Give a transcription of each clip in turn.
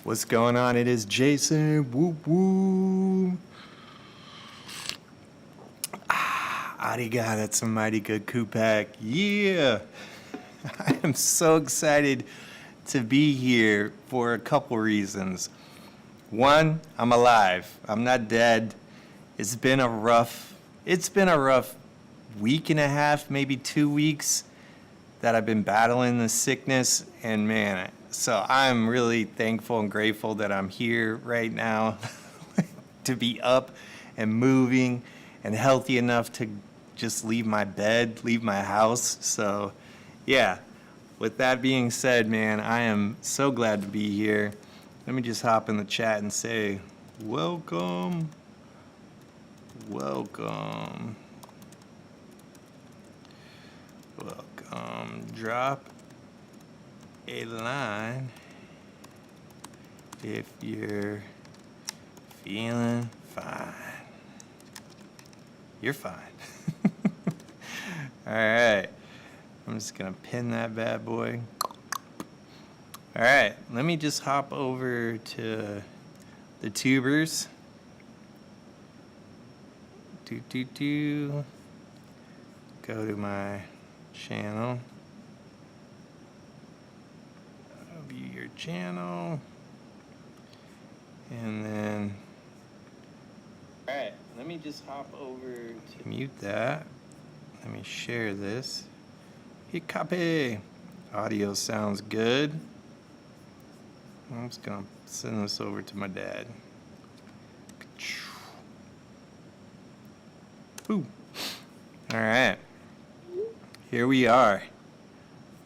What's going on? It is Jason. Whoop whoop. Ariga, that's a mighty good Kupak. Yeah. I am so excited to be here for a couple reasons. One, I'm alive. I'm not dead. It's been a rough week and a half, maybe 2 weeks that I've been battling this sickness, and man, so I'm really thankful and grateful that I'm here right now to be up and moving and healthy enough to just leave my bed, leave my house. So, yeah, with that being said, man, I am so glad to be here. Let me just hop in the chat and say, welcome, welcome, welcome. Drop a line if you're feeling fine. You're fine. All right. I'm just going to pin that bad boy. All right. Let me just hop over to the tubers. Go to my channel. View your channel. And then, all right, let me just hop over to mute that. Let me share this. Hit copy. Audio sounds good. I'm just gonna send this over to my dad. Ooh. All right. Here we are.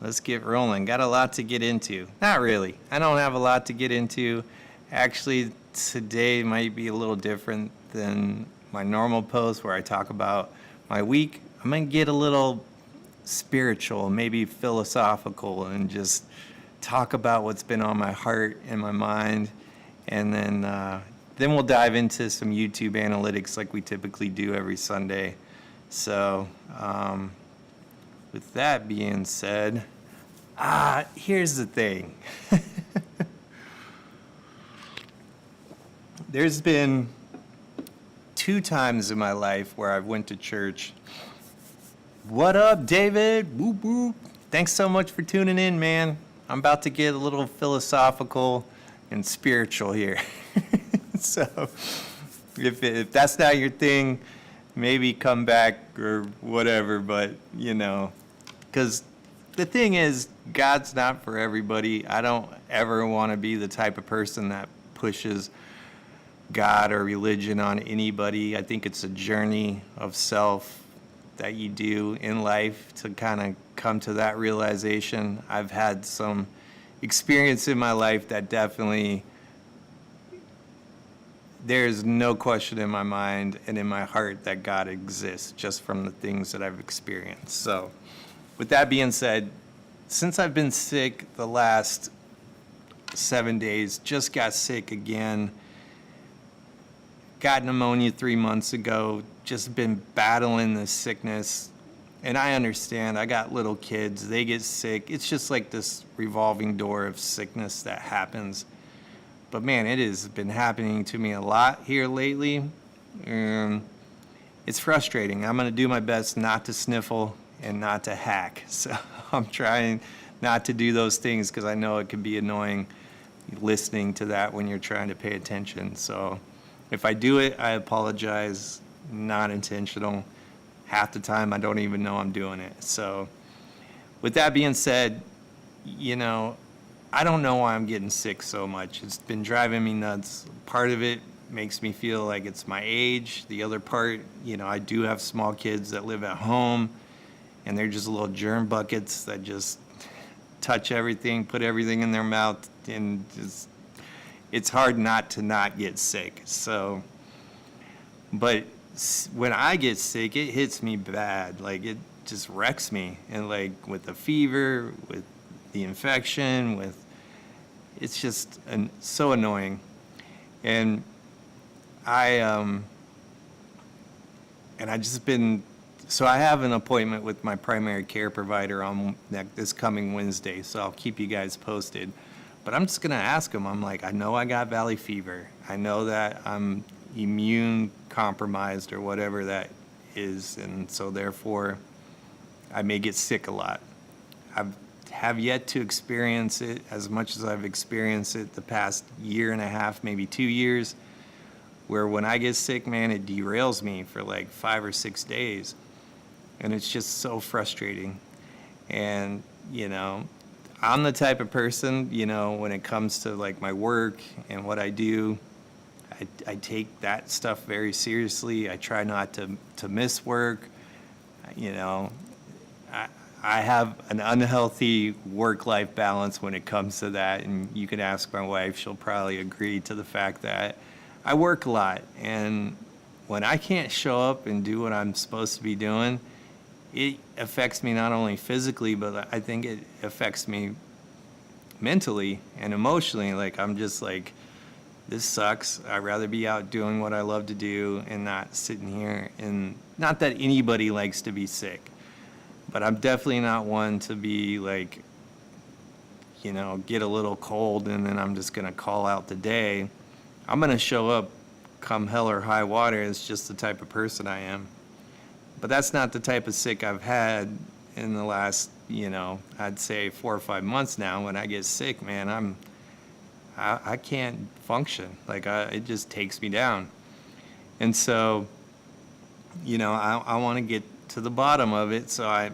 Let's get rolling. Got a lot to get into. Not really. I don't have a lot to get into. Actually, today might be a little different than my normal post where I talk about my week. I'm going to get a little spiritual, maybe philosophical, and just talk about what's been on my heart and my mind. And then we'll dive into some YouTube analytics like we typically do every Sunday. So, with that being said, here's the thing. There's been 2 times in my life where I went to church. What up, David? Whoop, whoop. Thanks so much for tuning in, man. I'm about to get a little philosophical and spiritual here. So if that's not your thing, maybe come back or whatever, but, because the thing is, God's not for everybody. I don't ever want to be the type of person that pushes God or religion on anybody. I think it's a journey of self that you do in life to kind of come to that realization. I've had some experience in my life that definitely, there's no question in my mind and in my heart that God exists just from the things that I've experienced. So with that being said, since I've been sick the last 7 days, just got sick again, got pneumonia 3 months ago, just been battling this sickness. And I understand, I got little kids, they get sick. It's just like this revolving door of sickness that happens. But man, it has been happening to me a lot here lately. It's frustrating. I'm going to do my best not to sniffle and not to hack. So I'm trying not to do those things because I know it can be annoying listening to that when you're trying to pay attention. So if I do it, I apologize. Not intentional. Half the time, I don't even know I'm doing it. So with that being said, I don't know why I'm getting sick so much. It's been driving me nuts. Part of it makes me feel like it's my age. The other part, I do have small kids that live at home, and they're just little germ buckets that just touch everything, put everything in their mouth, and just, it's hard not to not get sick. So, but when I get sick, it hits me bad. Like, it just wrecks me. And like with the fever, with the infection, it's just so annoying. And I just been, so I have an appointment with my primary care provider on this coming Wednesday, so I'll keep you guys posted. But I'm just going to ask them. I'm like, I know I got valley fever. I know that I'm immune compromised or whatever that is. And so therefore, I may get sick a lot. I have yet to experience it as much as I've experienced it the past year and a half, maybe 2 years, where when I get sick, man, it derails me for like 5 or 6 days. And it's just so frustrating. And, I'm the type of person, when it comes to like my work and what I do, I take that stuff very seriously. I try not to miss work. I have an unhealthy work-life balance when it comes to that. And you can ask my wife, she'll probably agree to the fact that I work a lot. And when I can't show up and do what I'm supposed to be doing, it affects me not only physically, but I think it affects me mentally and emotionally. Like, I'm just like, this sucks. I'd rather be out doing what I love to do and not sitting here. And not that anybody likes to be sick, but I'm definitely not one to be like, get a little cold and then I'm just going to call out the day. I'm going to show up come hell or high water. It's just the type of person I am. But that's not the type of sick I've had in the last, I'd say 4 or 5 months now. When I get sick, man, I can't function. Like, it just takes me down. And so, I want to get to the bottom of it. So I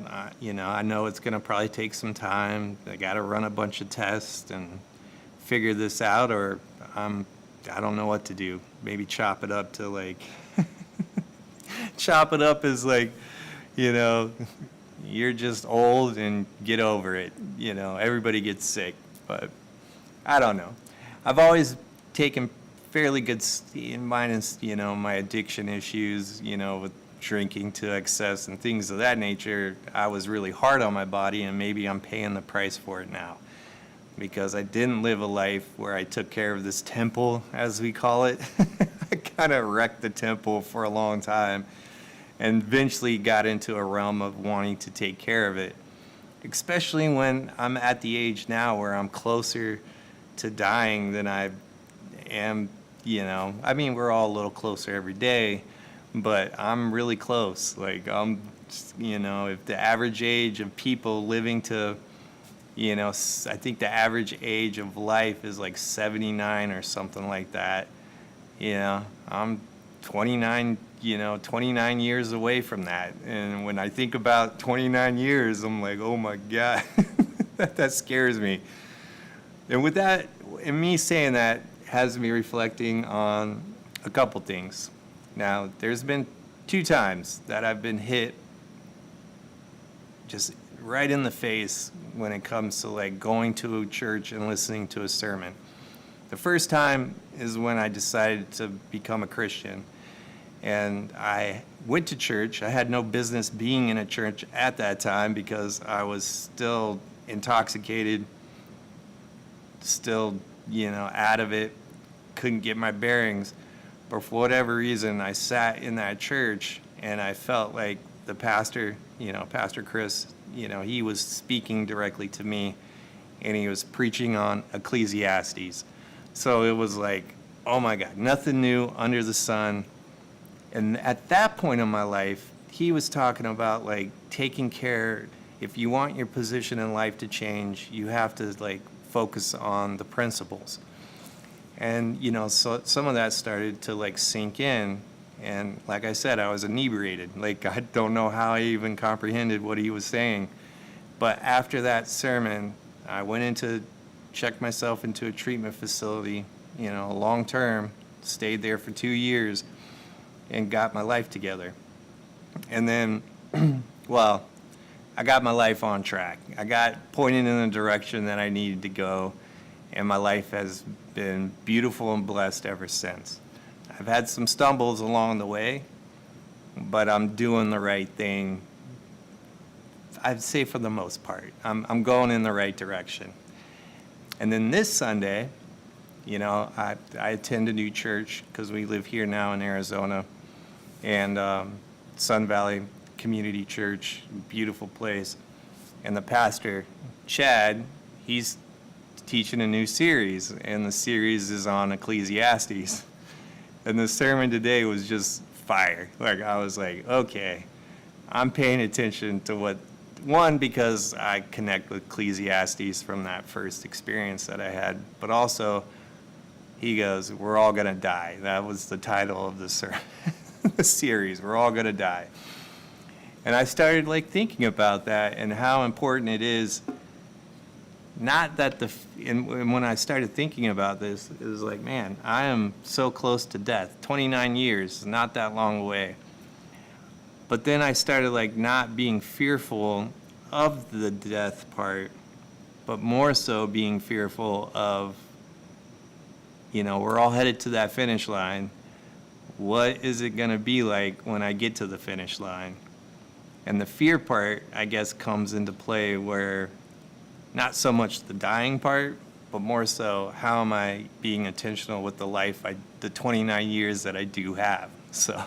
know it's going to probably take some time. I got to run a bunch of tests and figure this out, or I don't know what to do. Maybe chop it up to like, chop it up as like, you're just old and get over it. Everybody gets sick, but I don't know. I've always taken fairly good, minus, my addiction issues, with drinking to excess and things of that nature. I was really hard on my body, and maybe I'm paying the price for it now, because I didn't live a life where I took care of this temple, as we call it. I kind of wrecked the temple for a long time and eventually got into a realm of wanting to take care of it, especially when I'm at the age now where I'm closer to dying than I am, I mean, we're all a little closer every day, but I'm really close. Like, if the average age of people living to, I think the average age of life is like 79 or something like that. I'm 29, 29 years away from that. And when I think about 29 years, I'm like, oh my God, that scares me. And with that, and me saying that has me reflecting on a couple things. Now, there's been 2 times that I've been hit just right in the face when it comes to like going to a church and listening to a sermon. The first time is when I decided to become a Christian. And I went to church. I had no business being in a church at that time because I was still intoxicated, still, out of it, couldn't get my bearings. But for whatever reason, I sat in that church and I felt like the pastor, Pastor Chris, he was speaking directly to me, and he was preaching on Ecclesiastes. So it was like, oh my God, nothing new under the sun. And at that point in my life, he was talking about like taking care. If you want your position in life to change, you have to like focus on the principles. And, so some of that started to like sink in. And like I said, I was inebriated. Like, I don't know how I even comprehended what he was saying. But after that sermon, I went into, checked myself into a treatment facility, long term, stayed there for 2 years and got my life together. And then, well, I got my life on track. I got pointed in the direction that I needed to go, and my life has been beautiful and blessed ever since. I've had some stumbles along the way, but I'm doing the right thing, I'd say, for the most part. I'm going in the right direction. And then this Sunday, I attend a new church because we live here now in Arizona, and Sun Valley Community Church, beautiful place. And the pastor, Chad, he teaching a new series, and the series is on Ecclesiastes. And the sermon today was just fire. Like, I was like, okay, I'm paying attention to what, one, because I connect with Ecclesiastes from that first experience that I had, but also, he goes, we're all going to die. That was the title of the series, we're all going to die. And I started like thinking about that and how important it is. Not that and when I started thinking about this, it was like, man, I am so close to death. 29 years, not that long away. But then I started like not being fearful of the death part, but more so being fearful of, we're all headed to that finish line. What is it going to be like when I get to the finish line? And the fear part, I guess, comes into play where not so much the dying part, but more so how am I being intentional with the life, the 29 years that I do have. So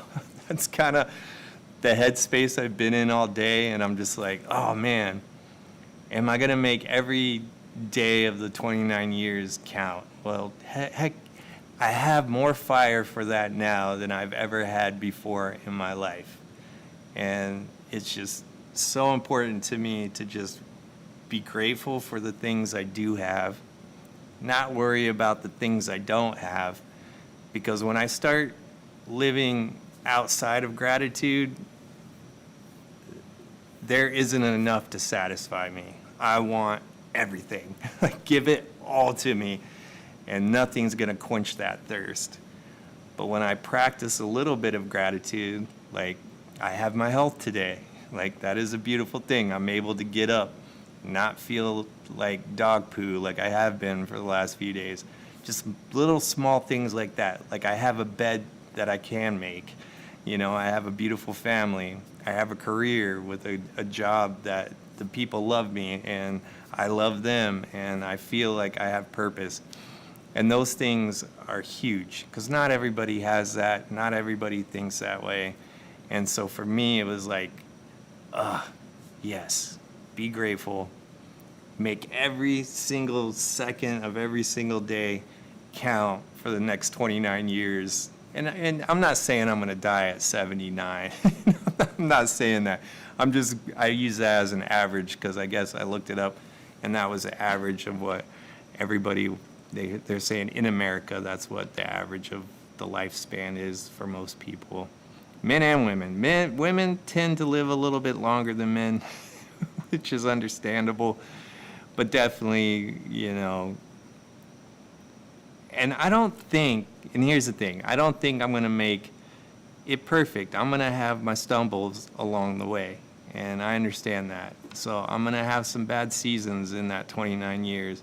that's kind of the headspace I've been in all day, and I'm just like, oh man, am I going to make every day of the 29 years count? Well, heck, I have more fire for that now than I've ever had before in my life. And it's just so important to me to just be grateful for the things I do have, not worry about the things I don't have, because when I start living outside of gratitude, there isn't enough to satisfy me. I want everything. Like, give it all to me, and nothing's going to quench that thirst. But when I practice a little bit of gratitude, like, I have my health today. Like, that is a beautiful thing. I'm able to get up, not feel like dog poo like I have been for the last few days. Just little small things like that. Like, I have a bed that I can make. I have a beautiful family. I have a career with a job that the people love me and I love them, and I feel like I have purpose. And those things are huge because not everybody has that. Not everybody thinks that way. And so for me, it was like, yes, be grateful. Make every single second of every single day count for the next 29 years. And I'm not saying I'm going to die at 79. I'm not saying that. I use that as an average because I guess I looked it up, and that was the average of what everybody, they're saying in America, that's what the average of the lifespan is for most people. Men and women. Women tend to live a little bit longer than men, which is understandable, but definitely, and I don't think, and here's the thing, I don't think I'm going to make it perfect. I'm going to have my stumbles along the way, and I understand that. So I'm going to have some bad seasons in that 29 years.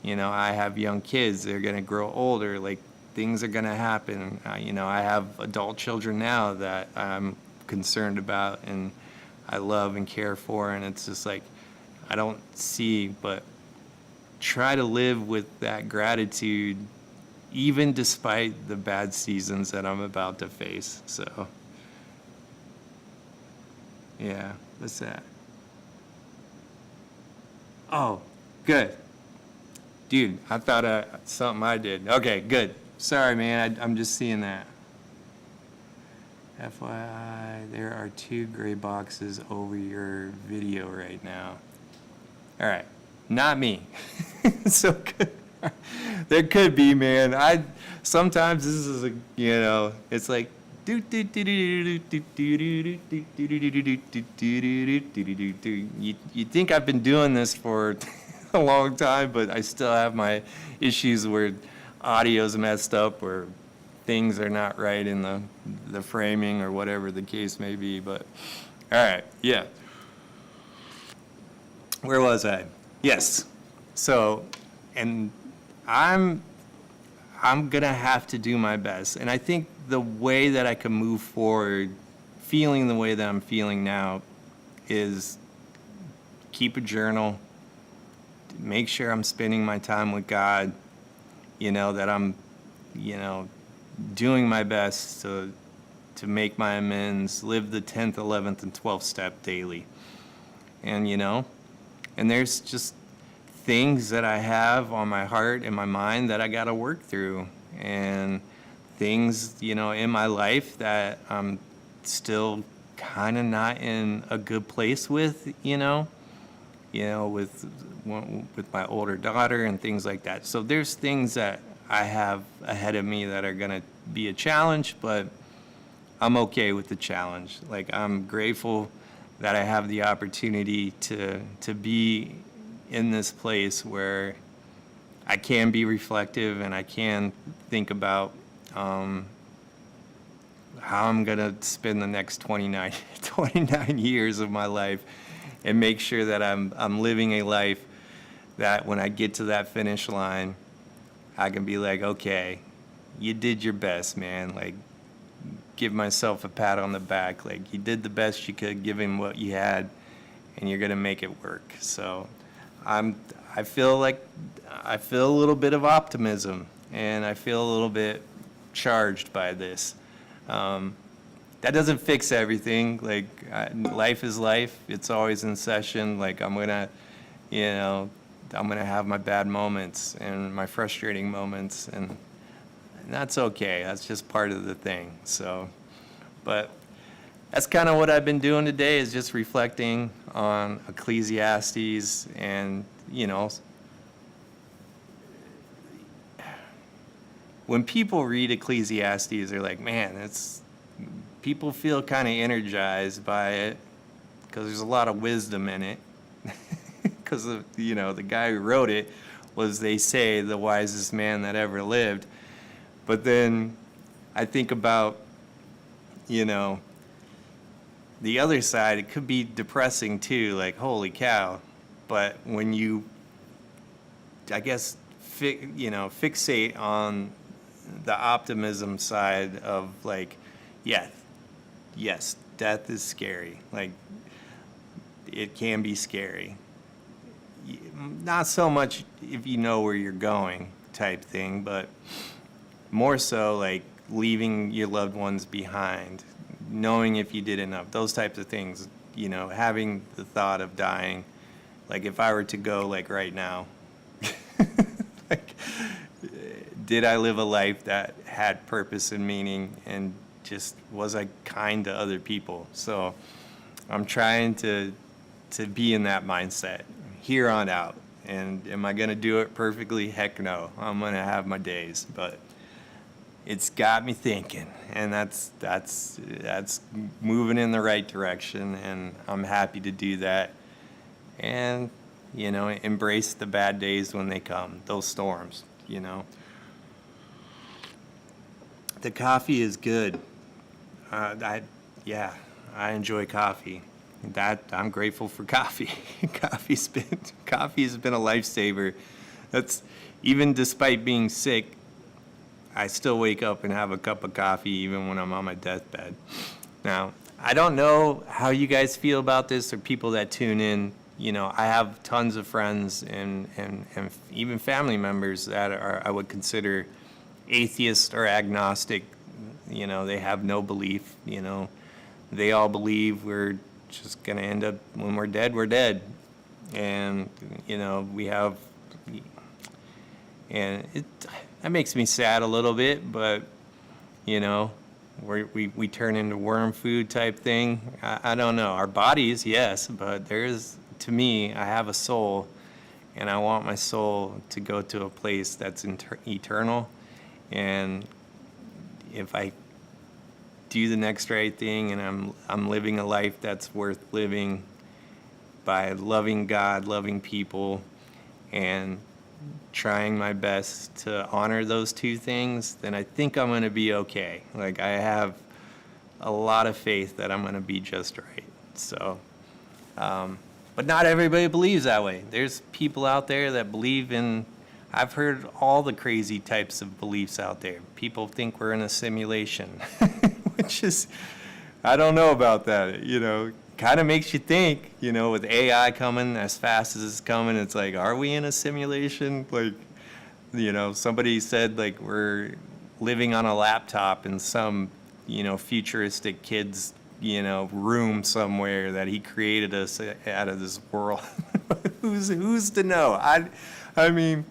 I have young kids. They're going to grow older. Like, things are going to happen. I have adult children now that I'm concerned about and I love and care for, and it's just like, I don't see, but try to live with that gratitude even despite the bad seasons that I'm about to face. So, yeah, what's that? Oh, good. Dude, I thought something I did. Okay, good. Sorry, man, I'm just seeing that. FYI, there are 2 gray boxes over your video right now. All right, not me. So good. There could be, man. Sometimes this is it's like you think I've been doing this for a long time, but I still have my issues where audio's messed up or things are not right in the framing or whatever the case may be. But all right, yeah. Where was I? Yes. So, and I'm gonna have to do my best. And I think the way that I can move forward, feeling the way that I'm feeling now, is keep a journal, make sure I'm spending my time with God, that I'm, doing my best to make my amends, live the 10th, 11th, and 12th step daily. And, and there's just things that I have on my heart and my mind that I got to work through, and things, in my life that I'm still kind of not in a good place with, with my older daughter and things like that. So there's things that I have ahead of me that are going to be a challenge, but I'm okay with the challenge. Like, I'm grateful that I have the opportunity to be in this place where I can be reflective and I can think about how I'm going to spend the next 29 years of my life, and make sure that I'm living a life that when I get to that finish line, I can be like, okay, you did your best, man. Like, give myself a pat on the back. Like, you did the best you could given what you had, and you're going to make it work. So I feel a little bit of optimism, and I feel a little bit charged by this. That doesn't fix everything. Like, life is life. It's always in session. Like, I'm gonna have my bad moments and my frustrating moments, and that's okay. That's just part of the thing. So, but that's kind of what I've been doing today, is just reflecting on Ecclesiastes, and, when people read Ecclesiastes, they're like, man, people feel kind of energized by it because there's a lot of wisdom in it. Because the guy who wrote it was, they say, the wisest man that ever lived. But then I think about, the other side, it could be depressing too, like, holy cow. But when you, I guess, fixate on the optimism side of, like, yes, death is scary. Like, it can be scary. Not so much if you know where you're going type thing, but more so like leaving your loved ones behind, knowing if you did enough, those types of things, having the thought of dying. Like, if I were to go, like, right now, like, did I live a life that had purpose and meaning, and just was I kind to other people? So I'm trying to be in that mindset here on out. And am I going to do it perfectly? Heck no. I'm going to have my days, but it's got me thinking, and that's moving in the right direction, and I'm happy to do that. And, embrace the bad days when they come, those storms, The coffee is good. I enjoy coffee. I'm grateful for coffee. Coffee's been a lifesaver. That's, even despite being sick, I still wake up and have a cup of coffee even when I'm on my deathbed. Now, I don't know how you guys feel about this, or people that tune in. I have tons of friends and even family members that I would consider atheist or agnostic. They have no belief. They all believe we're just going to end up, when we're dead. And, we have, and that makes me sad a little bit, but, we turn into worm food type thing. I don't know. Our bodies, yes, but to me, I have a soul, and I want my soul to go to a place that's eternal. And if I do the next right thing, and I'm living a life that's worth living by loving God, loving people, and trying my best to honor those two things, then I think I'm going to be okay. Like, I have a lot of faith that I'm going to be just right. So, but not everybody believes that way. There's people out there that believe in, I've heard all the crazy types of beliefs out there. People think we're in a simulation, which is, I don't know about that, kind of makes you think, with AI coming as fast as it's coming, it's like, are we in a simulation? Like, somebody said, like, we're living on a laptop in some, futuristic kid's room somewhere that he created us out of this world. Who's to know? I mean,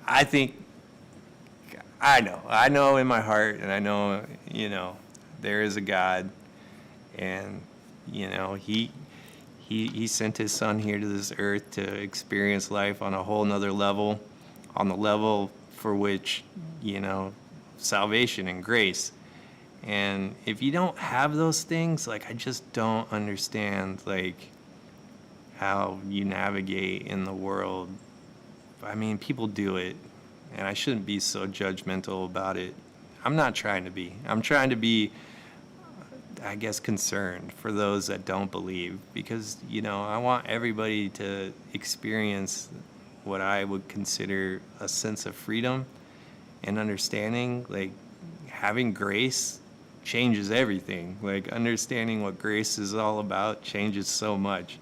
I think I know in my heart, and I know, there is a God, and, he sent his son here to this earth to experience life on a whole nother level, on the level for which, salvation and grace. And if you don't have those things, like, I just don't understand, like, how you navigate in the world. I mean, people do it, and I shouldn't be so judgmental about it. I'm not trying to be. I'm trying to be, I guess, concerned for those that don't believe, because, I want everybody to experience what I would consider a sense of freedom and understanding. Like, having grace changes everything. Like, understanding what grace is all about changes so much.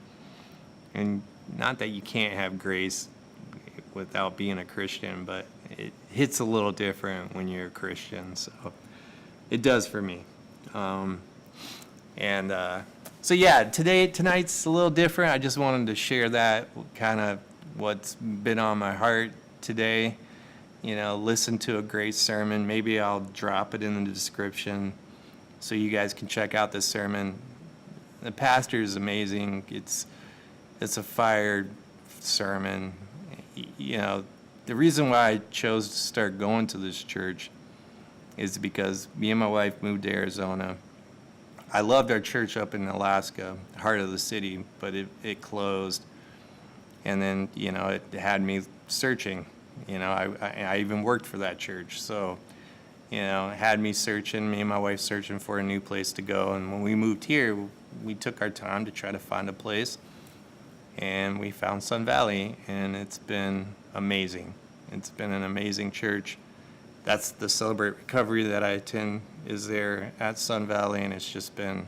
And not that you can't have grace without being a Christian, but it hits a little different when you're a Christian. So it does for me. So yeah, tonight's a little different. I just wanted to share that, kind of what's been on my heart today. Listen to a great sermon. Maybe I'll drop it in the description so you guys can check out this sermon. The pastor is amazing. It's a fire sermon. The reason why I chose to start going to this church is because me and my wife moved to Arizona. I loved our church up in Alaska, heart of the city, but it closed. And then, it had me searching. I even worked for that church. So, it had me searching, me and my wife searching for a new place to go. And when we moved here, we took our time to try to find a place. And we found Sun Valley, and it's been amazing. It's been an amazing church. That's the Celebrate Recovery that I attend, is there at Sun Valley, and it's just been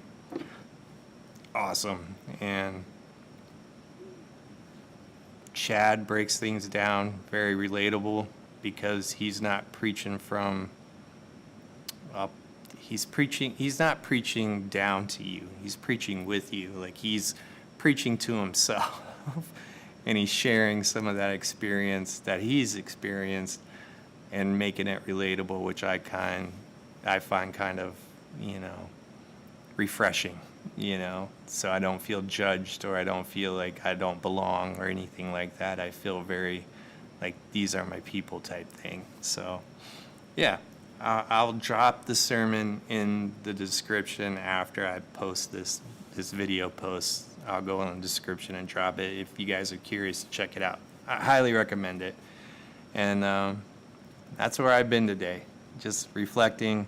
awesome. And Chad breaks things down, very relatable, because he's not preaching from he's not preaching down to you. He's preaching with you. Like, he's preaching to himself. And he's sharing some of that experience that he's experienced and making it relatable, which I find kind of, refreshing, so I don't feel judged, or I don't feel like I don't belong or anything like that. I feel very like these are my people type thing. So yeah, I'll drop the sermon in the description after I post this video post. I'll go in the description and drop it if you guys are curious to check it out. I highly recommend it. And that's where I've been today, just reflecting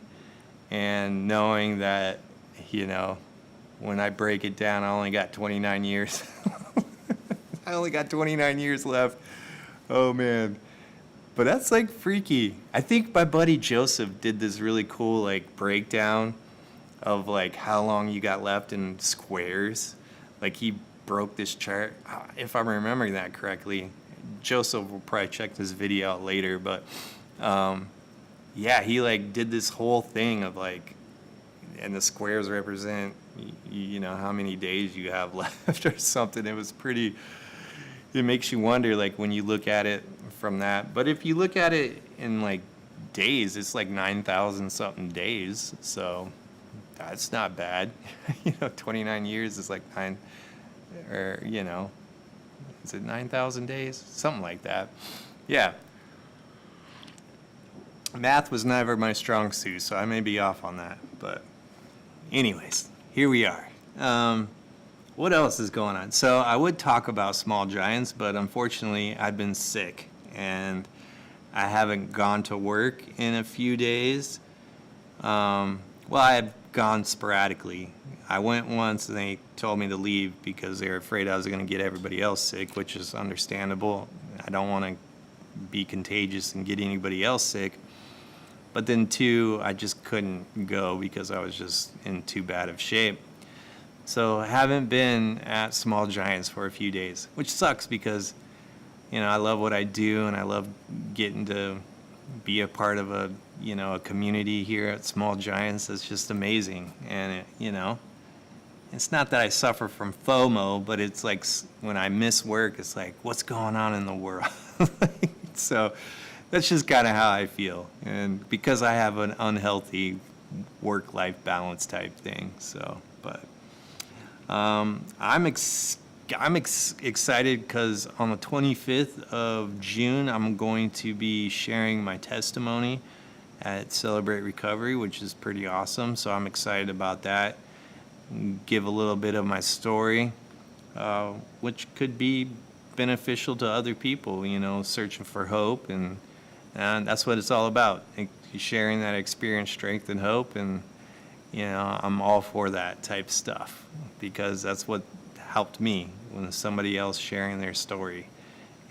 and knowing that, when I break it down, I only got 29 years. I only got 29 years left. Oh, man. But that's, like, freaky. I think my buddy Joseph did this really cool, like, breakdown of, like, how long you got left in squares. Like, he broke this chart. If I'm remembering that correctly, Joseph will probably check this video out later, but yeah, he, like, did this whole thing of, like, and the squares represent, how many days you have left or something. It was pretty, it makes you wonder, like, when you look at it from that. But if you look at it in, like, days, it's like 9,000 something days. So that's not bad. 29 years is like is it 9,000 days? Something like that. Yeah. Math was never my strong suit, so I may be off on that. But anyways, here we are. What else is going on? So I would talk about Small Giants, but unfortunately I've been sick and I haven't gone to work in a few days. Well, I've gone sporadically. I went once and they told me to leave because they were afraid I was going to get everybody else sick, which is understandable. I don't want to be contagious and get anybody else sick. But then two, I just couldn't go because I was just in too bad of shape. So I haven't been at Small Giants for a few days, which sucks because, I love what I do and I love getting to be a part of a community here at Small Giants. That's just amazing. And, it's not that I suffer from FOMO, but it's like when I miss work, it's like, what's going on in the world? So that's just kind of how I feel. And because I have an unhealthy work-life balance type thing, so, but I'm excited because on the 25th of June, I'm going to be sharing my testimony at Celebrate Recovery, which is pretty awesome. So I'm excited about that. Give a little bit of my story, which could be beneficial to other people, you know, searching for hope. And that's what it's all about, sharing that experience, strength, and hope. And, you know, I'm all for that type stuff because that's what helped me when somebody else sharing their story.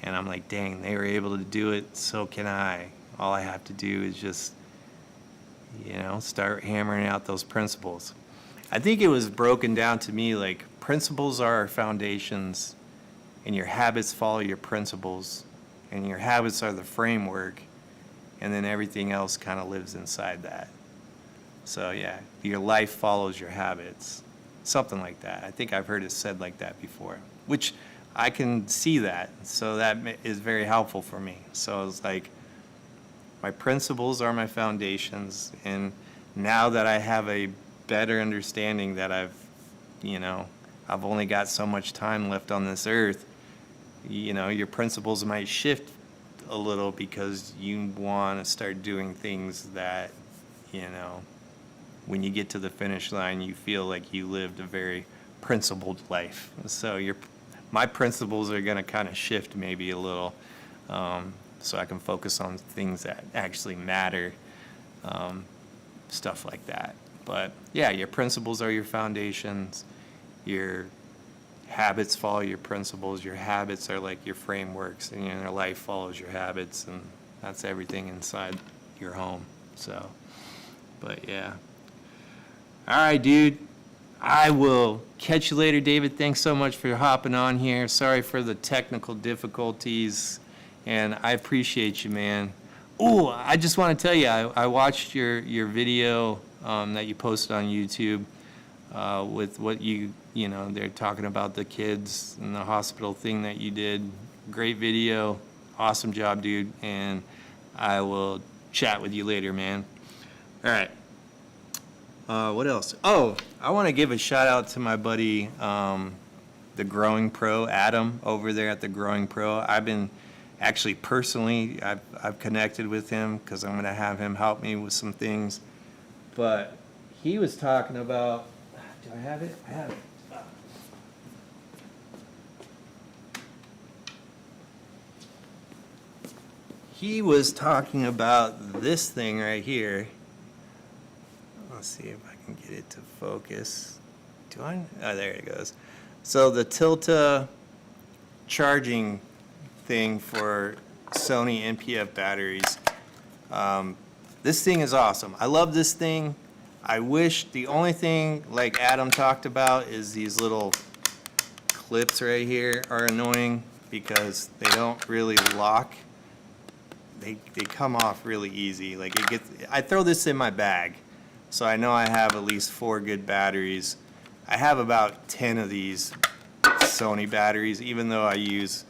And I'm like, dang, they were able to do it, so can I. All I have to do is just, you know, start hammering out those principles. I think it was broken down to me like principles are our foundations, and your habits follow your principles, and your habits are the framework, and then everything else kind of lives inside that. So yeah, your life follows your habits, something like that. I think I've heard it said like that before, which I can see that, so that is very helpful for me. So it's like, my principles are my foundations, and now that I have a better understanding that I've only got so much time left on this earth, you know, your principles might shift a little because you want to start doing things that, you know, when you get to the finish line, you feel like you lived a very principled life. So my principles are going to kind of shift maybe a little, so I can focus on things that actually matter, stuff like that. But yeah, your principles are your foundations. Your habits follow your principles. Your habits are like your frameworks, and your life follows your habits, and that's everything inside your home. So, but yeah. All right, dude. I will catch you later, David. Thanks so much for hopping on here. Sorry for the technical difficulties, and I appreciate you, man. Oh, I just want to tell you, I watched your video that you posted on YouTube with what you know, they're talking about the kids and the hospital thing that you did. Great video. Awesome job, dude. And I will chat with you later, man. All right. What else? Oh, I want to give a shout out to my buddy, the Growing Pro, Adam, over there at the Growing Pro. I've been actually personally, I've connected with him because I'm going to have him help me with some things. But he was talking about, do I have it? I have it. He was talking about this thing right here. Let's see if I can get it to focus. Do I? Oh, there it goes. So the Tilta charging thing for Sony NP-F batteries. This thing is awesome. I love this thing. I wish the only thing, like Adam talked about, is these little clips right here are annoying because they don't really lock. They come off really easy. Like I throw this in my bag, so I know I have at least 4 good batteries. I have about 10 of these Sony batteries, even though I use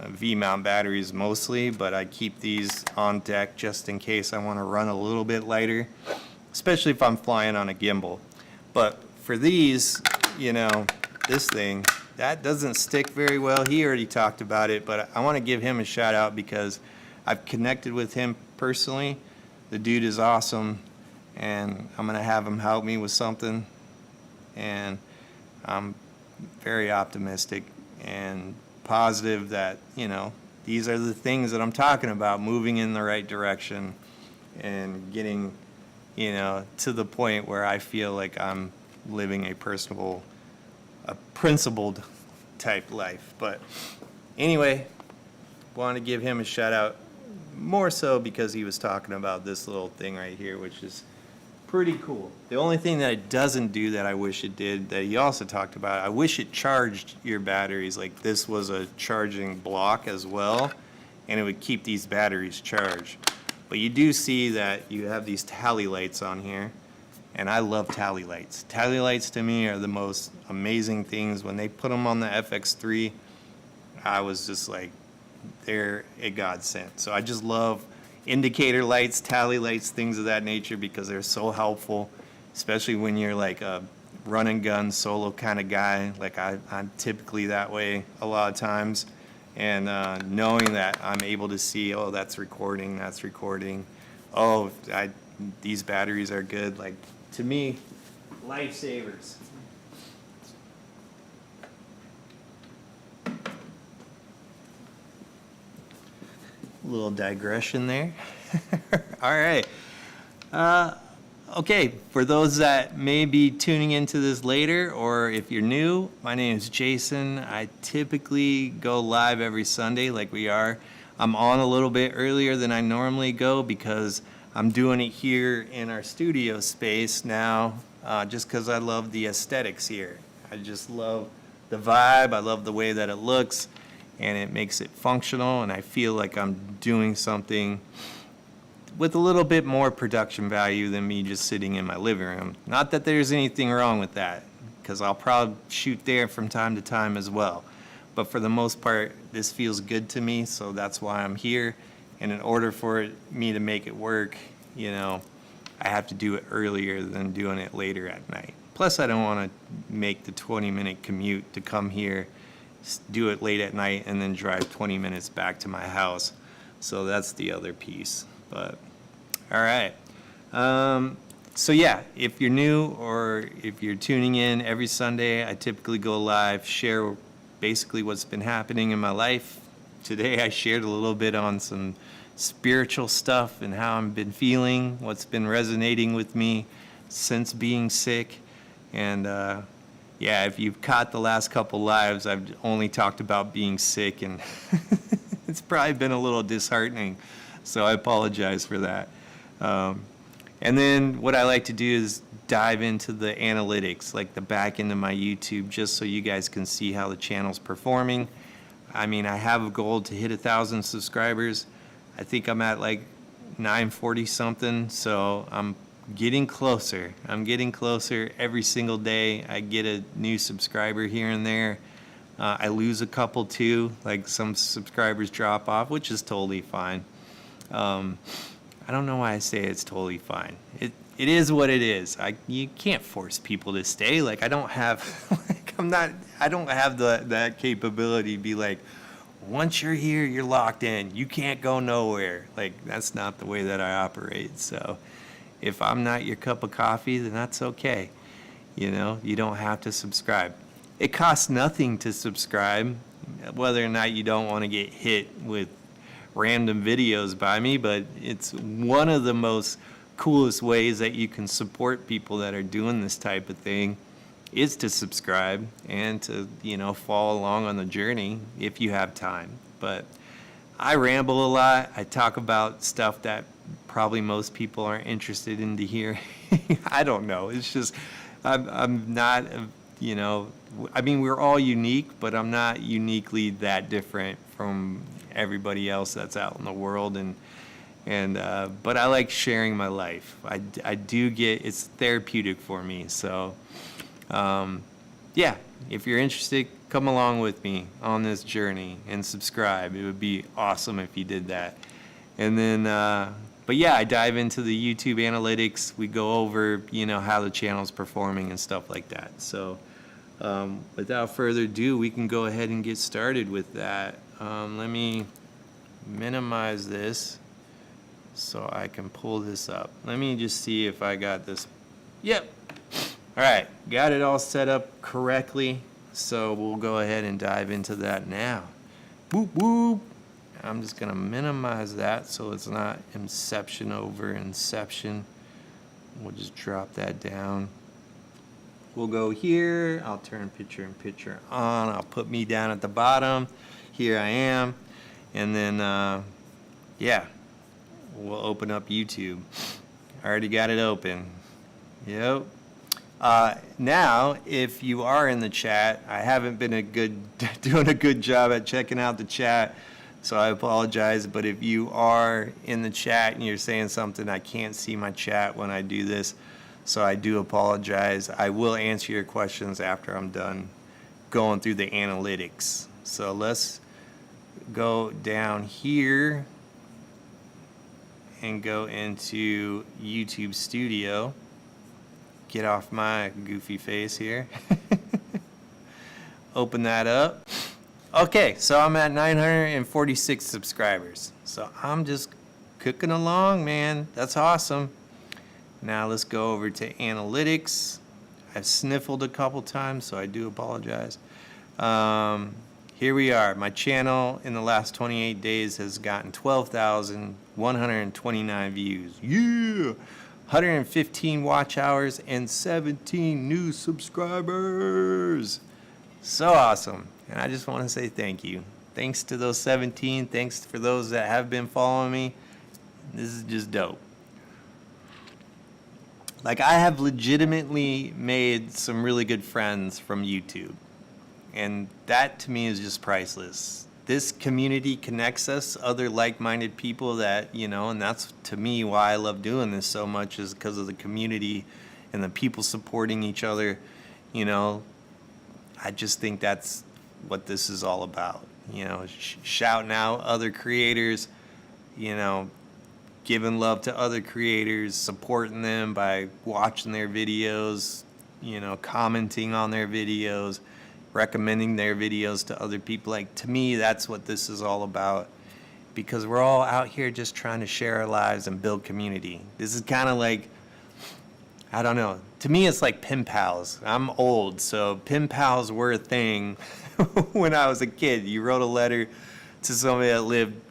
V-mount batteries mostly, but I keep these on deck just in case I want to run a little bit lighter, especially if I'm flying on a gimbal. But for these, you know, this thing, that doesn't stick very well. He already talked about it, but I want to give him a shout out because I've connected with him personally. The dude is awesome, and I'm going to have him help me with something. And I'm very optimistic and positive that, you know, these are the things that I'm talking about, moving in the right direction and getting, you know, to the point where I feel like I'm living a principled type life. But anyway, want to give him a shout out more so because he was talking about this little thing right here, which is pretty cool. The only thing that it doesn't do that I wish it did, that he also talked about, I wish it charged your batteries. Like this was a charging block as well, and it would keep these batteries charged. But you do see that you have these tally lights on here, And I love tally lights. Tally lights to me are the most amazing things. When they put them on the FX3, I was just like, they're a godsend. So I just love indicator lights, tally lights, things of that nature, because they're so helpful, especially when you're like a run and gun solo kind of guy. Like I'm typically that way a lot of times. And knowing that I'm able to see, oh, that's recording, oh, these batteries are good. Like, to me, lifesavers. Little digression there. All right. Okay, for those that may be tuning into this later, or if you're new, my name is Jason. I typically go live every Sunday like we are. I'm on a little bit earlier than I normally go because I'm doing it here in our studio space now, just because I love the aesthetics here. I just love the vibe. I love the way that it looks, and it makes it functional, and I feel like I'm doing something with a little bit more production value than me just sitting in my living room. Not that there's anything wrong with that, because I'll probably shoot there from time to time as well. But for the most part, this feels good to me, so that's why I'm here. And in order for me to make it work, you know, I have to do it earlier than doing it later at night. Plus, I don't want to make the 20-minute commute to come here, do it late at night, and then drive 20 minutes back to my house. So that's the other piece. But, all right. So yeah, if you're new or if you're tuning in every Sunday, I typically go live, share basically what's been happening in my life. Today I shared a little bit on some spiritual stuff and how I've been feeling, what's been resonating with me since being sick. And yeah, if you've caught the last couple lives, I've only talked about being sick, and it's probably been a little disheartening. So I apologize for that. And then what I like to do is dive into the analytics, like the back end of my YouTube, just so you guys can see how the channel's performing. I mean, I have a goal to hit 1,000 subscribers. I think I'm at like 940 something, so I'm getting closer. I'm getting closer every single day. I get a new subscriber here and there. I lose a couple too, like some subscribers drop off, which is totally fine. I don't know why I say it's totally fine. It is what it is. You can't force people to stay. Like, I don't have, like, I don't have that capability to be like, once you're here, you're locked in. You can't go nowhere. Like, that's not the way that I operate. So if I'm not your cup of coffee, then that's okay. You know, you don't have to subscribe. It costs nothing to subscribe, whether or not you don't want to get hit with random videos by me, but it's one of the most coolest ways that you can support people that are doing this type of thing is to subscribe and to, you know, follow along on the journey if you have time. But I ramble a lot. I talk about stuff that probably most people aren't interested in to hear. I don't know. It's just, I'm not, you know, I mean, we're all unique, but I'm not uniquely that different from everybody else that's out in the world. But I like sharing my life. I do get, it's therapeutic for me. So, yeah, if you're interested, come along with me on this journey and subscribe. It would be awesome if you did that. And then, but yeah, I dive into the YouTube analytics. We go over, you know, how the channel's performing and stuff like that. So, without further ado, we can go ahead and get started with that. Let me minimize this so I can pull this up. Let me just see if I got this. Yep. All right, got it all set up correctly. So we'll go ahead and dive into that now. Whoop, whoop. I'm just gonna minimize that so it's not inception over inception. We'll just drop that down. We'll go here. I'll turn picture in picture on. I'll put me down at the bottom. Here I am. And then, yeah, we'll open up YouTube. I already got it open. Yep. Now, if you are in the chat, I haven't been doing a good job at checking out the chat, so I apologize. But if you are in the chat and you're saying something, I can't see my chat when I do this. So I do apologize. I will answer your questions after I'm done going through the analytics. So let's go down here and go into YouTube Studio. Get off my goofy face here. Open that up. Okay, so I'm at 946 subscribers. So I'm just cooking along, man. That's awesome. Now let's go over to analytics. I've sniffled a couple times, so I do apologize. Here we are. My channel in the last 28 days has gotten 12,129 views. Yeah! 115 watch hours and 17 new subscribers. So awesome. And I just want to say thank you. Thanks to those 17. Thanks for those that have been following me. This is just dope. Like, I have legitimately made some really good friends from YouTube. And that to me is just priceless. This community connects us, other like-minded people that, you know, and that's to me why I love doing this so much, is because of the community and the people supporting each other. You know, I just think that's what this is all about. You know, shouting out other creators, you know, giving love to other creators, supporting them by watching their videos, you know, commenting on their videos, recommending their videos to other people. Like, to me, that's what this is all about, because we're all out here just trying to share our lives and build community. This is kind of like, I don't know, to me it's like pen pals. I'm old, so pen pals were a thing when I was a kid. You wrote a letter to somebody that lived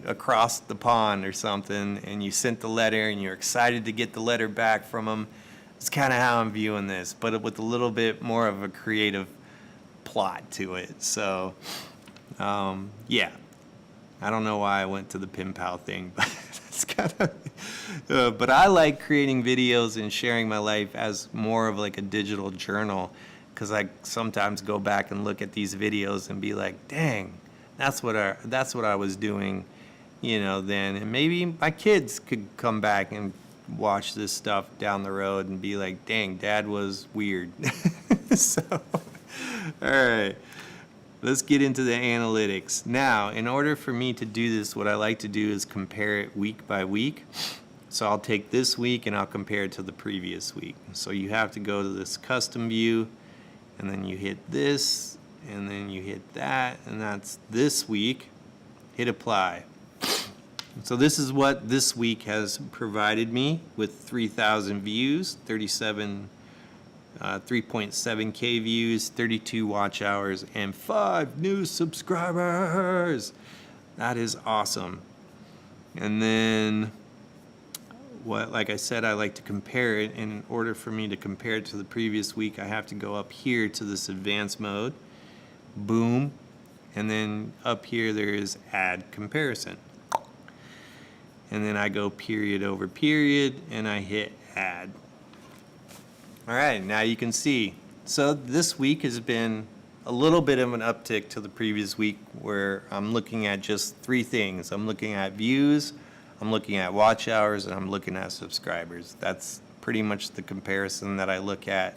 across the pond or something, and you sent the letter and you're excited to get the letter back from them. It's kind of how I'm viewing this, but with a little bit more of a creative plot to it. So yeah, I don't know why I went to the pen pal thing, but it's kind of but I like creating videos and sharing my life as more of like a digital journal, because I sometimes go back and look at these videos and be like, dang, that's what I was doing, you know, then. And maybe my kids could come back and watch this stuff down the road and be like, dang, Dad was weird. So, all right, let's get into the analytics. Now, in order for me to do this, what I like to do is compare it week by week. So I'll take this week and I'll compare it to the previous week. So you have to go to this custom view, and then you hit this, and then you hit that, and that's this week. Hit apply. So this is what this week has provided me, with 3,000 views, 3.7K views, 32 watch hours, and 5 new subscribers. That is awesome. And then, like I said, I like to compare it. And in order for me to compare it to the previous week, I have to go up here to this advanced mode. Boom. And then up here there is add comparison. And then I go period over period, and I hit add. All right, now you can see. So this week has been a little bit of an uptick to the previous week, where I'm looking at just 3 things. I'm looking at views, I'm looking at watch hours, and I'm looking at subscribers. That's pretty much the comparison that I look at.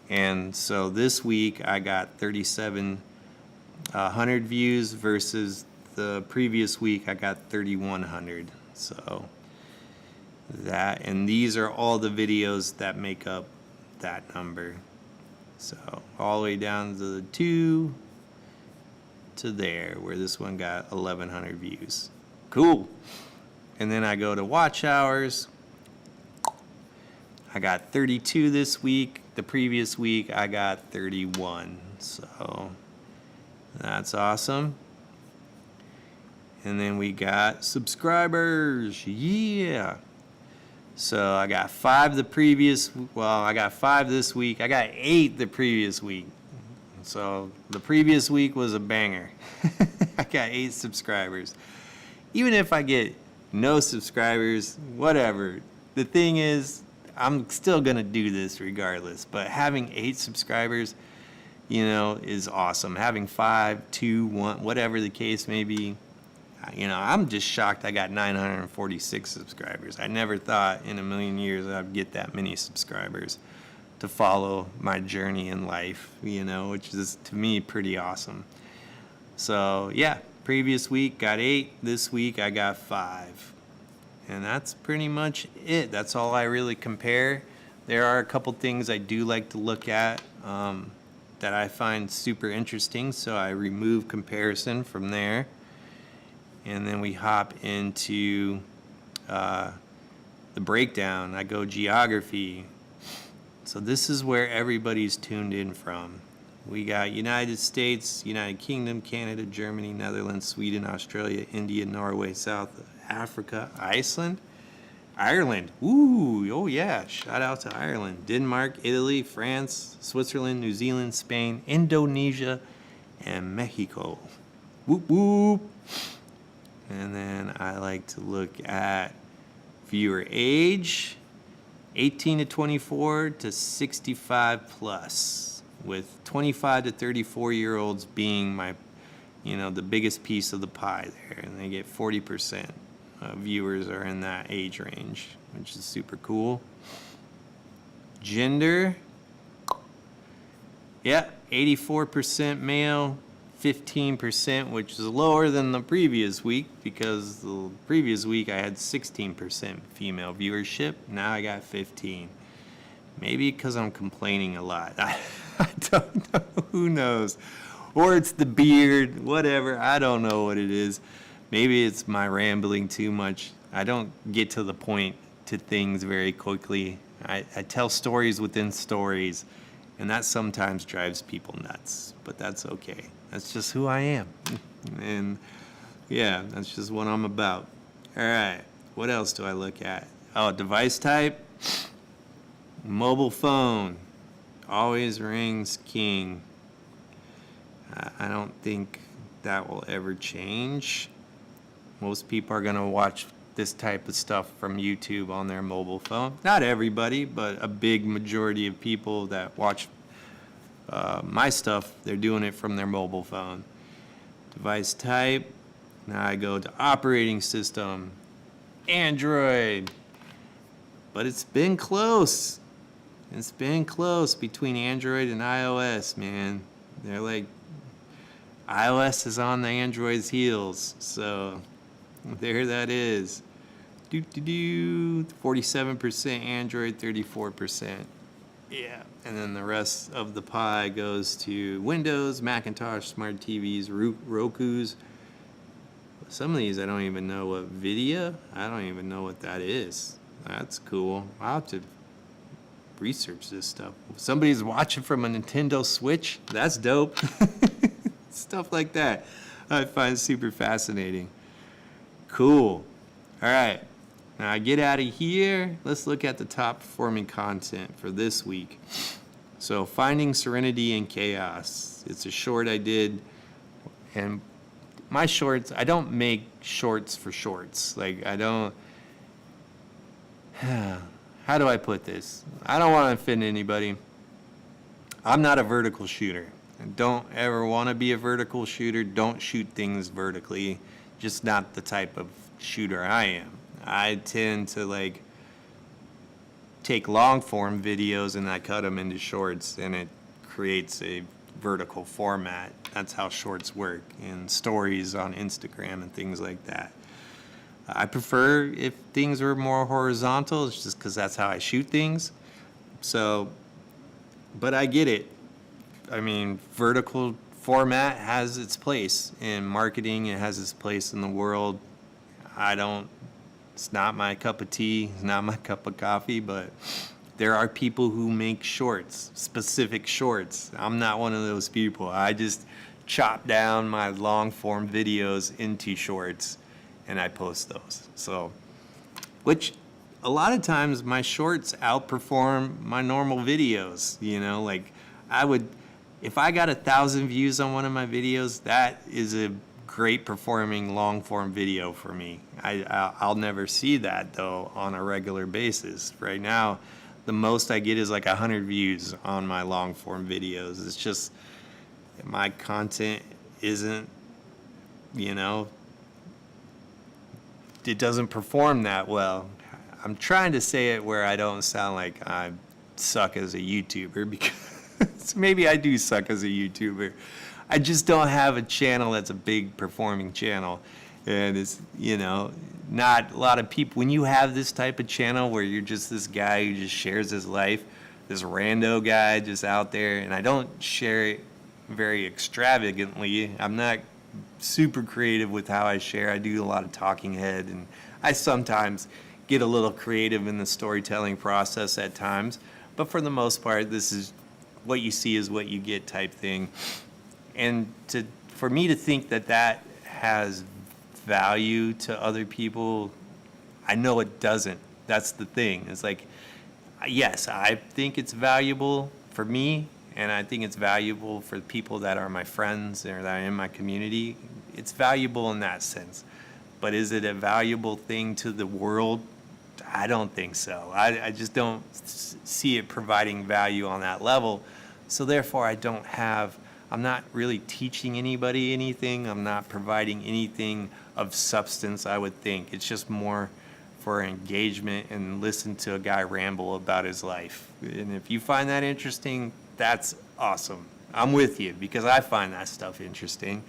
And so this week I got 3,700 views versus the previous week I got 3,100. So that, and these are all the videos that make up that number. So all the way down to the 2 to there, where this one got 1,100 views. Cool. And then I go to watch hours. I got 32 this week. The previous week I got 31. So that's awesome. And then we got subscribers. Yeah. So I got 5 the previous, well, I got 5 this week. I got 8 the previous week. So the previous week was a banger. I got 8 subscribers. Even if I get no subscribers, whatever. The thing is, I'm still going to do this regardless. But having 8 subscribers, you know, is awesome. Having 5, 2, 1, whatever the case may be, I'm just shocked I got 946 subscribers. I never thought in a million years I'd get that many subscribers to follow my journey in life, which is to me pretty awesome. So yeah, previous week got 8, this week I got 5. And that's pretty much it. That's all I really compare. There are a couple things I do like to look at that I find super interesting, so I remove comparison from there. And then we hop into the breakdown. I go geography. So this is where everybody's tuned in from. We got United States, United Kingdom, Canada, Germany, Netherlands, Sweden, Australia, India, Norway, South Africa, Iceland, Ireland. Ooh, oh yeah, shout out to Ireland. Denmark, Italy, France, Switzerland, New Zealand, Spain, Indonesia, and Mexico. Whoop whoop. And then I like to look at viewer age, 18 to 24 to 65 plus, with 25 to 34-year-olds being my, the biggest piece of the pie there, and they get 40%. Viewers are in that age range, which is super cool. Gender, yeah, 84% male, 15%, which is lower than the previous week, because the previous week I had 16% female viewership. Now I got 15. Maybe because I'm complaining a lot. I don't know. Who knows? Or it's the beard, whatever. I don't know what it is. Maybe it's my rambling too much. I don't get to the point to things very quickly. I tell stories within stories, and that sometimes drives people nuts, but that's okay. That's just who I am. And yeah, that's just what I'm about. All right, what else do I look at? Oh, device type. Mobile phone. Always rings king. I don't think that will ever change. Most people are going to watch this type of stuff from YouTube on their mobile phone. Not everybody, but a big majority of people that watch my stuff, they're doing it from their mobile phone. Device type. Now I go to operating system. Android. But it's been close. It's been close between Android and iOS, man. They're like, iOS is on the Android's heels, so there that is. 47% Android, 34%. Yeah, and then the rest of the pie goes to Windows, Macintosh, smart TVs, Rokus. Some of these I don't even know what Vidya. I don't even know what that is. That's cool. I'll have to research this stuff. If somebody's watching from a Nintendo Switch, that's dope. Stuff like that I find super fascinating. Cool. All right. Now I get out of here. Let's look at the top performing content for this week. So, Finding Serenity in Chaos. It's a short I did. And my shorts, I don't make shorts for shorts. Like, I don't. How do I put this? I don't want to offend anybody. I'm not a vertical shooter. I don't ever want to be a vertical shooter. Don't shoot things vertically. Just not the type of shooter I am. I tend to take long form videos and I cut them into shorts, and it creates a vertical format. That's how shorts work, and stories on Instagram and things like that. I prefer if things were more horizontal. It's just because that's how I shoot things. So, but I get it. I mean, vertical format has its place in marketing. It has its place in the world. It's not my cup of tea. It's not my cup of coffee, but there are people who make shorts, specific shorts. I'm not one of those people. I just chop down my long form videos into shorts and I post those. So, which a lot of times my shorts outperform my normal videos, if I got 1,000 views on one of my videos, that is a great performing long form video for me. I'll never see that though on a regular basis. Right now, the most I get is 100 views on my long form videos. It's just my content isn't, it doesn't perform that well. I'm trying to say it where I don't sound like I suck as a YouTuber, because maybe I do suck as a YouTuber. I just don't have a channel that's a big performing channel. And it's, not a lot of people, when you have this type of channel where you're just this guy who just shares his life, this rando guy just out there, and I don't share it very extravagantly. I'm not super creative with how I share. I do a lot of talking head, and I sometimes get a little creative in the storytelling process at times, but for the most part, this is what you see is what you get type thing. And for me to think that that has value to other people, I know it doesn't. That's the thing. It's like, yes, I think it's valuable for me, and I think it's valuable for people that are my friends or that are in my community. It's valuable in that sense. But is it a valuable thing to the world? I don't think so. I just don't see it providing value on that level. So therefore, I'm not really teaching anybody anything. I'm not providing anything of substance, I would think. It's just more for engagement and listen to a guy ramble about his life. And if you find that interesting, that's awesome. I'm with you, because I find that stuff interesting.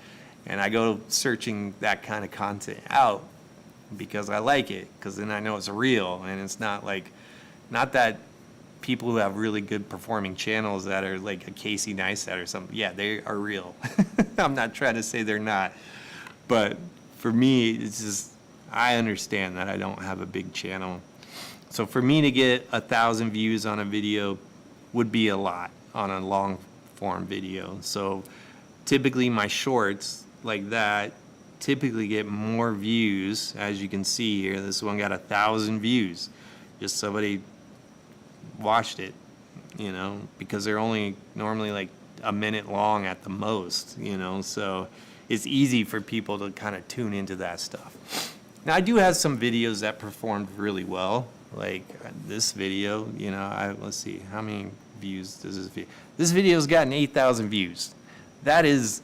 And I go searching that kind of content out because I like it, because then I know it's real, and it's not that people who have really good performing channels that are like a Casey Neistat or something. Yeah, they are real. I'm not trying to say they're not. But for me, it's just, I understand that I don't have a big channel. So for me to get 1,000 views on a video would be a lot on a long form video. So typically my shorts like that typically get more views. As you can see here, this one got 1,000 views. Just somebody watched it, because they're only normally like a minute long at the most, so it's easy for people to kind of tune into that stuff. Now, I do have some videos that performed really well, like this video, let's see, how many views does this video? This video's gotten 8,000 views. That is,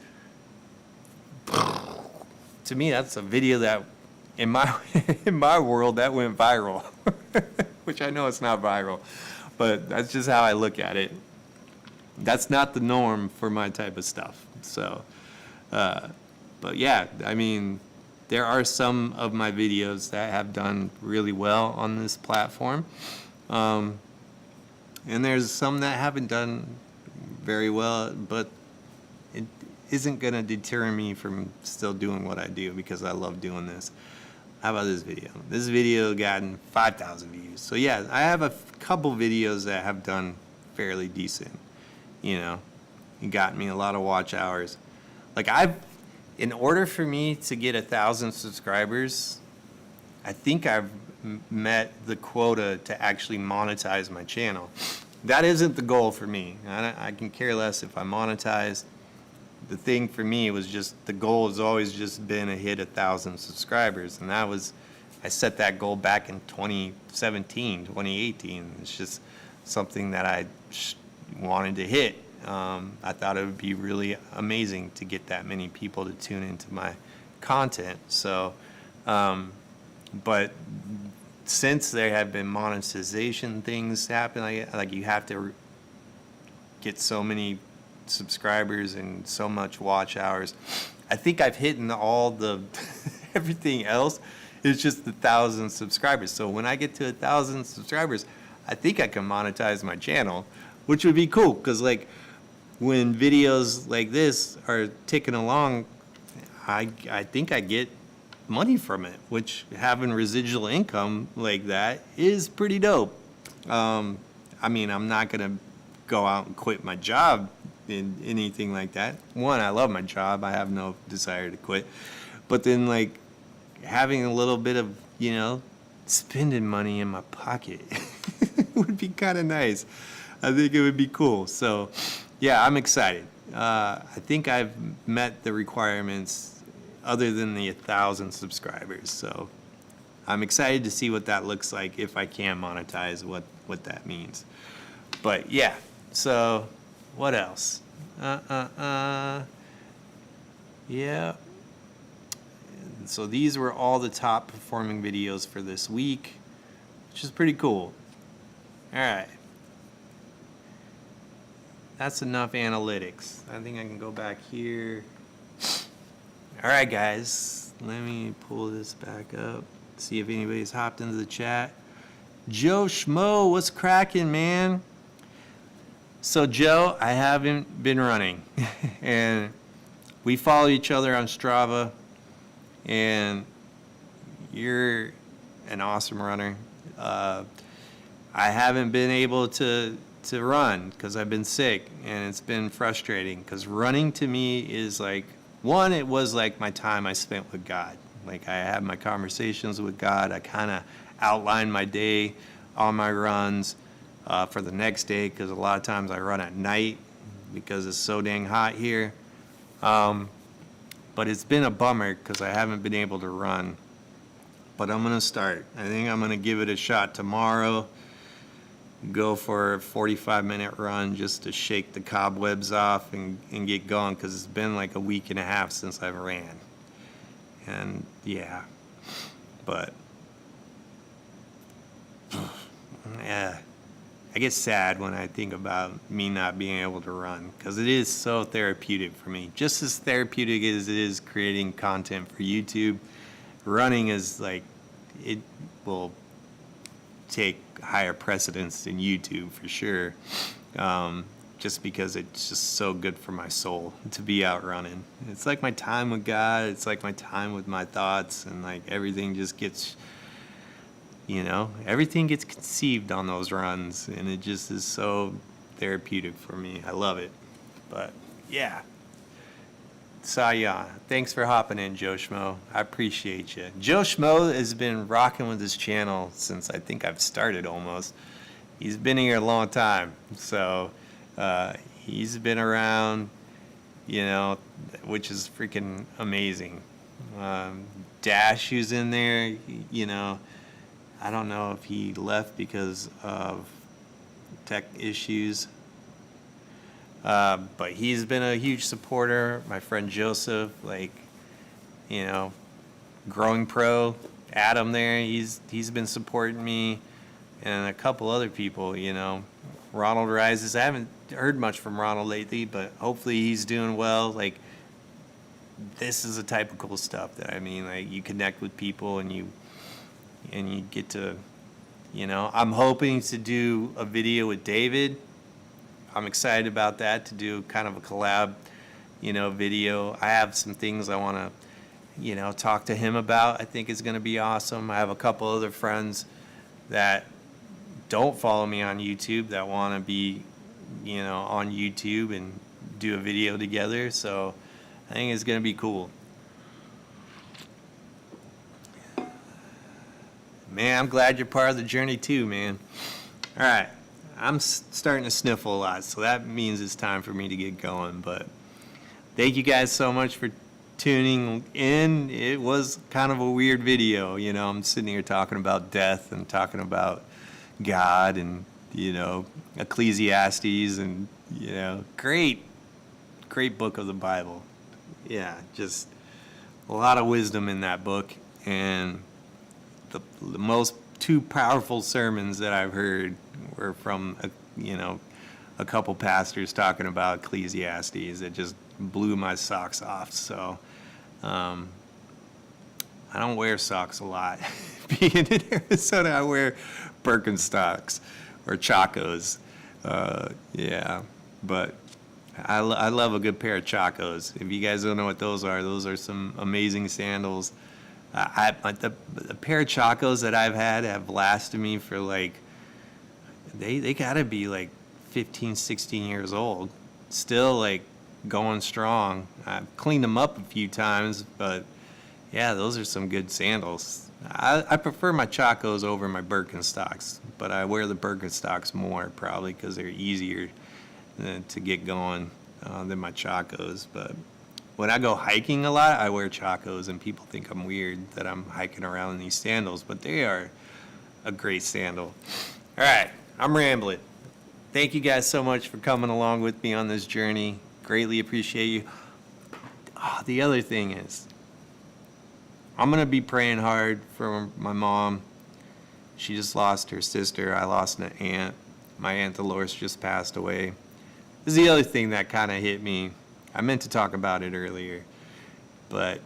to me, that's a video that, in my world, that went viral, which I know it's not viral, but that's just how I look at it. That's not the norm for my type of stuff. So, but yeah, I mean, there are some of my videos that have done really well on this platform. And there's some that haven't done very well, but it isn't going to deter me from still doing what I do, because I love doing this. How about this video? This video gotten 5,000 views. So yeah, I have a couple videos that have done fairly decent. It got me a lot of watch hours. Like, in order for me to get 1,000 subscribers, I think I've met the quota to actually monetize my channel. That isn't the goal for me. I can care less if I monetize. The thing for me was just, the goal has always just been to hit 1,000 subscribers. And I set that goal back in 2017, 2018. It's just something that I wanted to hit. I thought it would be really amazing to get that many people to tune into my content. So, but since there have been monetization things happen, like you have to get so many subscribers and so much watch hours. I think I've hit all the everything else is just 1,000 subscribers. So when I get to 1,000 subscribers, I think I can monetize my channel, which would be cool, because like when videos like this are ticking along, I think I get money from it, which having residual income like that is pretty dope. I mean, I'm not gonna go out and quit my job in anything like that. One, I love my job. I have no desire to quit. But then, like, having a little bit of, spending money in my pocket would be kind of nice. I think it would be cool. So, yeah, I'm excited. I think I've met the requirements other than the 1,000 subscribers. So I'm excited to see what that looks like if I can monetize, what that means. But, yeah, so what else? Yeah. So these were all the top performing videos for this week, which is pretty cool. All right. That's enough analytics. I think I can go back here. All right, guys. Let me pull this back up. See if anybody's hopped into the chat. Joe Schmo, what's cracking, man? So, Joe, I haven't been running. And we follow each other on Strava. And you're an awesome runner. I haven't been able to run because I've been sick, and it's been frustrating because running to me is like, one, it was like my time I spent with God. Like, I had my conversations with God. I kind of outline my day on my runs for the next day, because a lot of times I run at night because it's so dang hot here. But it's been a bummer because I haven't been able to run. But I'm going to start. I think I'm going to give it a shot tomorrow. Go for a 45-minute run just to shake the cobwebs off and get going, because it's been like a week and a half since I ran. And yeah, but yeah, I get sad when I think about me not being able to run, because it is so therapeutic for me. Just as therapeutic as it is creating content for YouTube, running is like, it will take higher precedence than YouTube for sure. Just because it's just so good for my soul to be out running. It's like my time with God. It's like my time with my thoughts, and like everything just gets, everything gets conceived on those runs, and it just is so therapeutic for me. I love it. But yeah. Saya, thanks for hopping in, Joe Schmo. I appreciate you. Joe Schmo has been rocking with this channel since I think I've started almost. He's been here a long time. So he's been around, which is freaking amazing. Dash, who's in there, I don't know if he left because of tech issues. But he's been a huge supporter. My friend Joseph, Growing Pro, Adam there, he's been supporting me, and a couple other people, Ronald Rises. I haven't heard much from Ronald lately, but hopefully he's doing well. Like, this is the type of cool stuff that you connect with people, and you get to, I'm hoping to do a video with David. I'm excited about that, to do kind of a collab, video. I have some things I want to, talk to him about. I think it's going to be awesome. I have a couple other friends that don't follow me on YouTube that want to be, on YouTube and do a video together. So I think it's going to be cool. Man, I'm glad you're part of the journey too, man. All right. I'm starting to sniffle a lot, so that means it's time for me to get going. But thank you guys so much for tuning in. It was kind of a weird video. I'm sitting here talking about death and talking about God and, Ecclesiastes and, great book of the Bible. Yeah, just a lot of wisdom in that book. And the most two powerful sermons that I've heard were from a couple pastors talking about Ecclesiastes. It just blew my socks off. So I don't wear socks a lot. Being in Arizona, I wear Birkenstocks or Chacos. Yeah, but I love a good pair of Chacos. If you guys don't know what those are some amazing sandals. The pair of Chacos that I've had have lasted me for they gotta be 15, 16 years old. Still going strong. I've cleaned them up a few times, but yeah, those are some good sandals. I prefer my Chacos over my Birkenstocks, but I wear the Birkenstocks more probably because they're easier to get going than my Chacos. But when I go hiking a lot, I wear Chacos, and people think I'm weird that I'm hiking around in these sandals, but they are a great sandal. All right, I'm rambling. Thank you guys so much for coming along with me on this journey. Greatly appreciate you. The other thing is, I'm going to be praying hard for my mom. She just lost her sister. I lost an aunt. My Aunt Dolores just passed away. This is the other thing that kind of hit me. I meant to talk about it earlier, but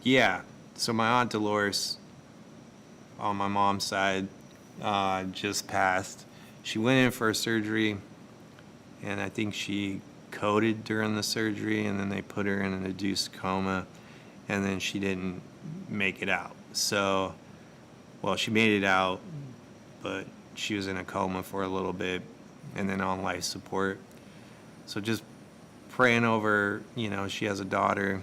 yeah. So my Aunt Dolores on my mom's side just passed. She went in for a surgery, and I think she coded during the surgery, and then they put her in an induced coma, and then she didn't make it out. So, well, she made it out, but she was in a coma for a little bit, and then on life support. So just praying over, she has a daughter,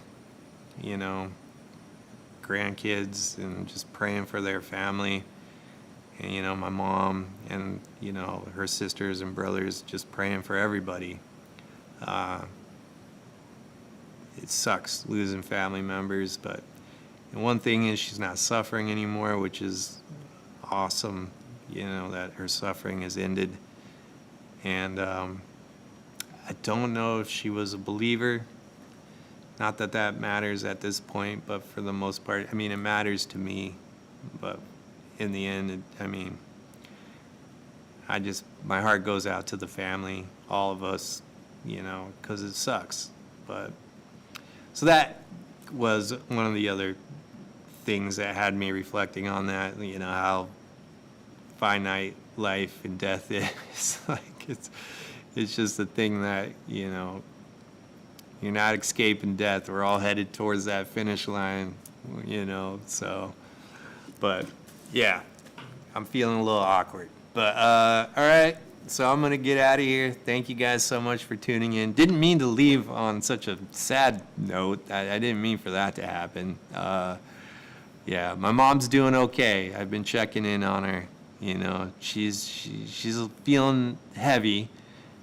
grandkids, and just praying for their family. And, my mom and, her sisters and brothers, just praying for everybody. It sucks losing family members, but and one thing is she's not suffering anymore, which is awesome, that her suffering has ended. And I don't know if she was a believer. Not that that matters at this point, but for the most part, it matters to me. But in the end, my heart goes out to the family, all of us, because it sucks. But so that was one of the other things that had me reflecting on that, how finite life and death is. It's just a thing that, you're not escaping death. We're all headed towards that finish line, so, but yeah, I'm feeling a little awkward. But, all right, so I'm going to get out of here. Thank you guys so much for tuning in. Didn't mean to leave on such a sad note. I didn't mean for that to happen. Yeah, my mom's doing okay. I've been checking in on her. She's feeling heavy,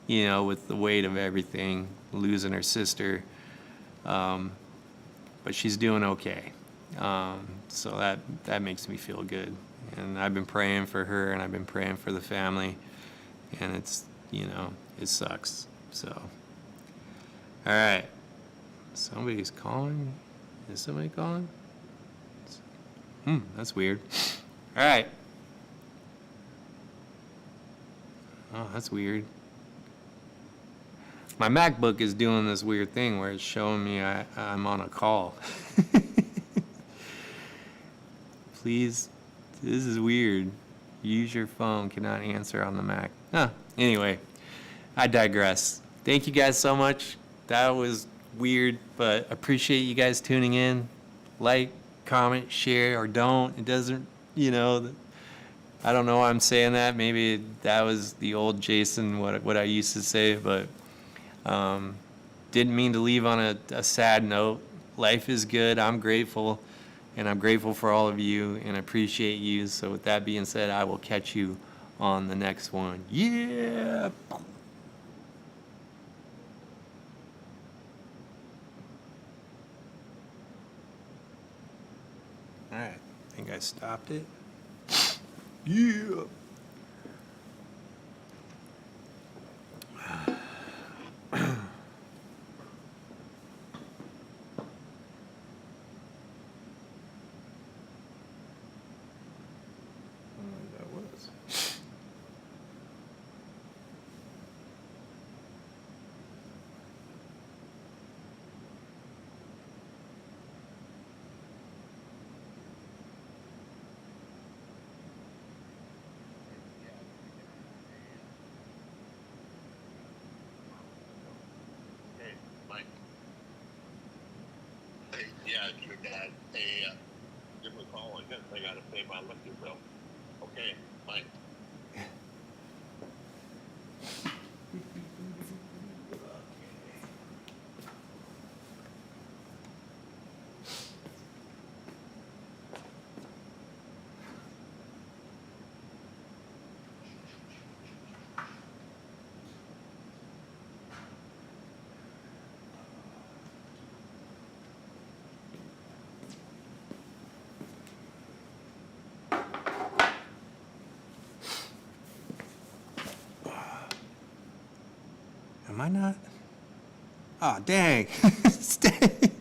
with the weight of everything, losing her sister. But she's doing okay. So that makes me feel good. And I've been praying for her, and I've been praying for the family. And it's, it sucks. So, all right. Somebody's calling. Is somebody calling? That's weird. All right. Oh, that's weird. My MacBook is doing this weird thing where it's showing me I'm on a call. Please, this is weird. Use your phone, cannot answer on the Mac. Anyway, I digress. Thank you guys so much. That was weird, but appreciate you guys tuning in. Like, comment, share, or don't. It doesn't, I don't know why I'm saying that. Maybe that was the old Jason, what I used to say, but didn't mean to leave on a sad note. Life is good. I'm grateful, and I'm grateful for all of you, and appreciate you. So with that being said, I will catch you on the next one. Yeah! All right, I think I stopped it. Yeah! That was. Hey, Mike. Hey, yeah, it's your dad. Hey, give him a call. I gotta pay my electric bill. Okay, Mike. Am I not? Oh, dang. Stay.